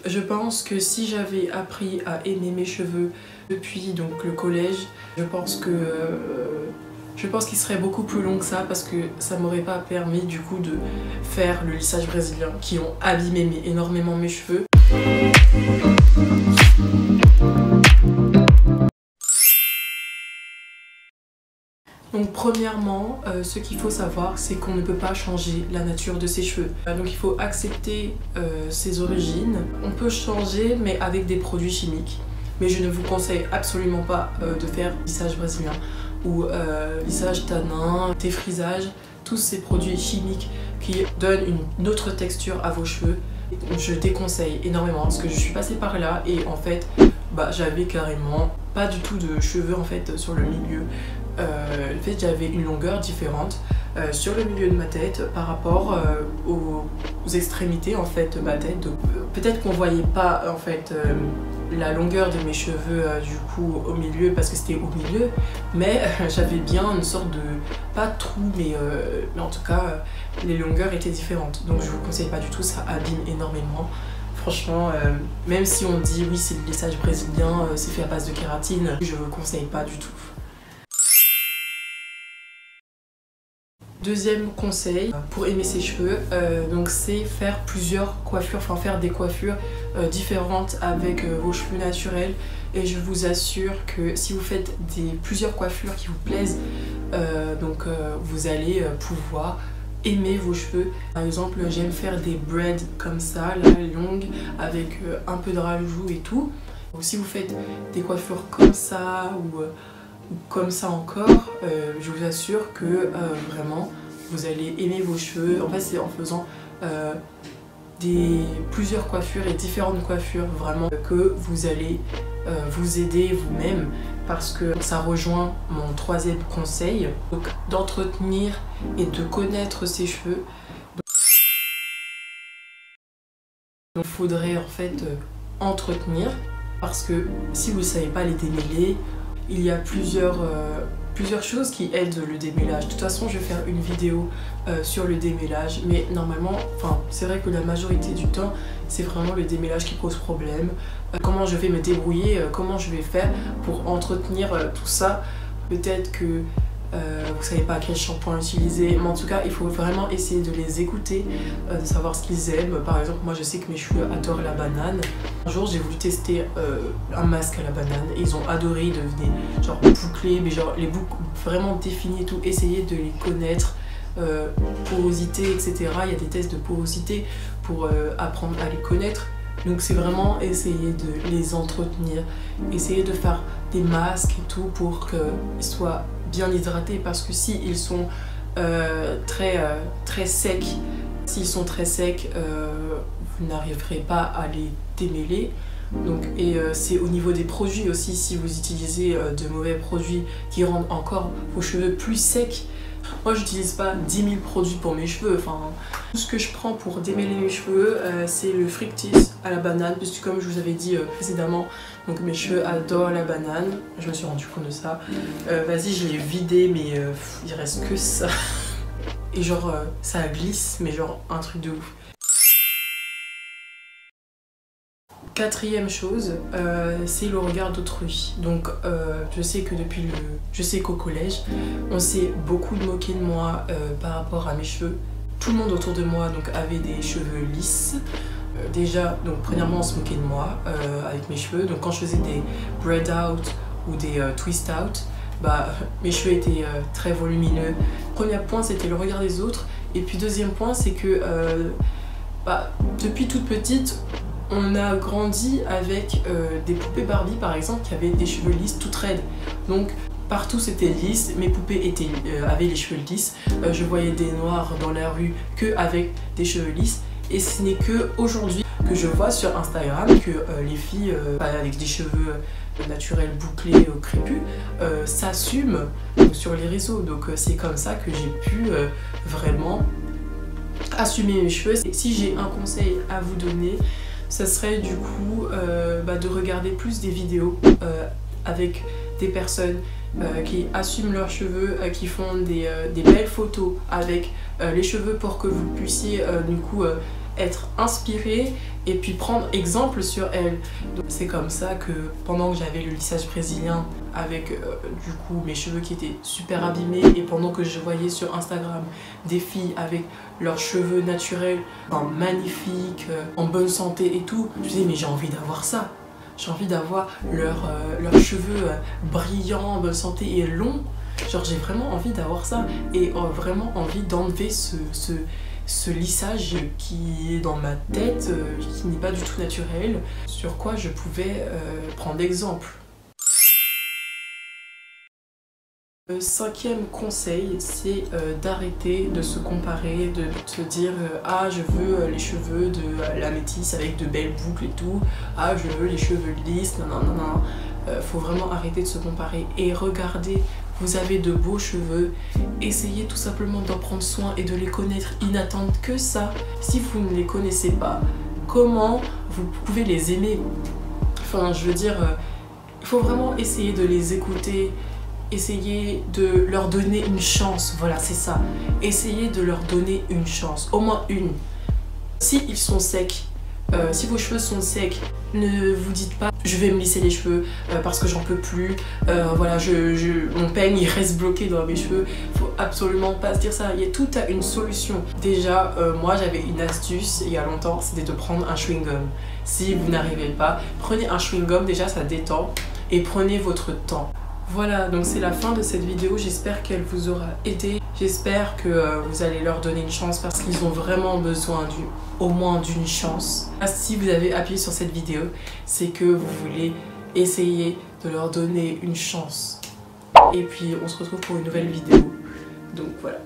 Je pense que si j'avais appris à aimer mes cheveux depuis donc le collège, je pense qu'il serait beaucoup plus long que ça parce que ça m'aurait pas permis du coup de faire le lissage brésilien qui ont abîmé énormément mes cheveux. Donc premièrement, ce qu'il faut savoir, c'est qu'on ne peut pas changer la nature de ses cheveux. Donc il faut accepter ses origines. On peut changer, mais avec des produits chimiques. Mais je ne vous conseille absolument pas de faire lissage brésilien ou lissage tanin, défrisage, tous ces produits chimiques qui donnent une autre texture à vos cheveux. Je déconseille énormément parce que je suis passée par là et en fait j'avais carrément pas du tout de cheveux en fait sur le milieu. En fait j'avais une longueur différente sur le milieu de ma tête par rapport aux extrémités en fait de ma tête. Donc peut-être qu'on voyait pas en fait la longueur de mes cheveux du coup au milieu parce que c'était au milieu, mais j'avais bien une sorte de, pas de trou, mais en tout cas les longueurs étaient différentes. Donc je vous conseille pas du tout, ça abîme énormément. Franchement, même si on dit oui c'est le lissage brésilien, c'est fait à base de kératine, je vous conseille pas du tout. Deuxième conseil pour aimer ses cheveux, donc c'est faire plusieurs coiffures, enfin faire des coiffures différentes avec vos cheveux naturels. Et je vous assure que si vous faites plusieurs coiffures qui vous plaisent, vous allez pouvoir aimer vos cheveux. Par exemple, j'aime faire des braids comme ça, là, longues, avec un peu de rajout et tout. Donc si vous faites des coiffures comme ça ou comme ça encore, je vous assure que vraiment vous allez aimer vos cheveux. En fait c'est en faisant plusieurs coiffures et différentes coiffures vraiment que vous allez vous aider vous-même, parce que ça rejoint mon troisième conseil, donc d'entretenir et de connaître ses cheveux. Donc il faudrait en fait entretenir, parce que si vous ne savez pas les démêler, il y a plusieurs choses qui aident le démêlage. De toute façon, je vais faire une vidéo sur le démêlage, mais normalement, c'est vrai que la majorité du temps, c'est vraiment le démêlage qui pose problème. Comment je vais me débrouiller, comment je vais faire pour entretenir tout ça. Peut-être que vous savez pas quel shampoing utiliser, mais en tout cas il faut vraiment essayer de les écouter, de savoir ce qu'ils aiment. Par exemple, moi je sais que mes cheveux adorent la banane. Un jour j'ai voulu tester un masque à la banane et ils ont adoré. Ils devenaient genre bouclés, mais genre les boucles vraiment définies et tout. Essayez de les connaître, porosité, etc. Il y a des tests de porosité pour apprendre à les connaître. Donc c'est vraiment essayer de les entretenir, essayer de faire des masques et tout pour qu'ils soient bien hydratés, parce que si ils sont très secs, vous n'arriverez pas à les démêler. Donc, c'est au niveau des produits aussi, si vous utilisez de mauvais produits qui rendent encore vos cheveux plus secs. Moi j'utilise pas 10 000 produits pour mes cheveux, tout ce que je prends pour démêler mes cheveux c'est le Fructis à la banane, puisque comme je vous avais dit précédemment, donc mes cheveux adorent la banane, je me suis rendu compte de ça. Vas-y, je l'ai vidé mais il reste que ça. Et genre ça glisse, mais genre un truc de ouf. Quatrième chose, c'est le regard d'autrui. Donc je sais qu'au collège, on s'est beaucoup moqué de moi par rapport à mes cheveux. Tout le monde autour de moi donc avait des cheveux lisses. Déjà, donc premièrement on se moquait de moi avec mes cheveux. Donc quand je faisais des braid out ou des twist out, mes cheveux étaient très volumineux. Premier point, c'était le regard des autres. Et puis deuxième point, c'est que depuis toute petite, on a grandi avec des poupées Barbie par exemple qui avaient des cheveux lisses toutes raides. Donc partout c'était lisse, mes poupées avaient les cheveux lisses. Je voyais des noirs dans la rue avec des cheveux lisses. Et ce n'est que aujourd'hui que je vois sur Instagram que les filles avec des cheveux naturels bouclés crépus s'assument sur les réseaux. Donc c'est comme ça que j'ai pu vraiment assumer mes cheveux. Et si j'ai un conseil à vous donner, ça serait du coup de regarder plus des vidéos avec des personnes qui assument leurs cheveux, qui font des belles photos avec les cheveux pour que vous puissiez du coup être inspiré et puis prendre exemple sur elles. C'est comme ça que pendant que j'avais le lissage brésilien avec du coup mes cheveux qui étaient super abîmés, et pendant que je voyais sur Instagram des filles avec leurs cheveux naturels, magnifiques, en bonne santé et tout, je me disais mais j'ai envie d'avoir ça. J'ai envie d'avoir leurs cheveux brillants, en bonne santé et longs. Genre j'ai vraiment envie d'avoir ça et vraiment envie d'enlever ce lissage qui est dans ma tête, qui n'est pas du tout naturel, sur quoi je pouvais prendre exemple. Le 5e conseil, c'est d'arrêter de se comparer, de se dire ah je veux les cheveux de la métisse avec de belles boucles et tout, ah je veux les cheveux lisses, non non non non. Faut vraiment arrêter de se comparer et regarder, vous avez de beaux cheveux, essayez tout simplement d'en prendre soin et de les connaître, ils n'attendent que ça. Si vous ne les connaissez pas, comment vous pouvez les aimer? Enfin je veux dire, il faut vraiment essayer de les écouter. Essayez de leur donner une chance, voilà c'est ça. Essayez de leur donner une chance, au moins une. Si ils sont secs, si vos cheveux sont secs, ne vous dites pas je vais me lisser les cheveux parce que j'en peux plus, voilà mon peigne il reste bloqué dans mes cheveux. Faut absolument pas se dire ça, tout a une solution. Déjà moi j'avais une astuce il y a longtemps, c'était de prendre un chewing-gum. Si vous n'arrivez pas, prenez un chewing-gum, déjà ça détend, et prenez votre temps. Voilà, donc c'est la fin de cette vidéo, j'espère qu'elle vous aura aidé. J'espère que vous allez leur donner une chance parce qu'ils ont vraiment besoin au moins d'une chance. Si vous avez appuyé sur cette vidéo, c'est que vous voulez essayer de leur donner une chance. Et puis on se retrouve pour une nouvelle vidéo. Donc voilà.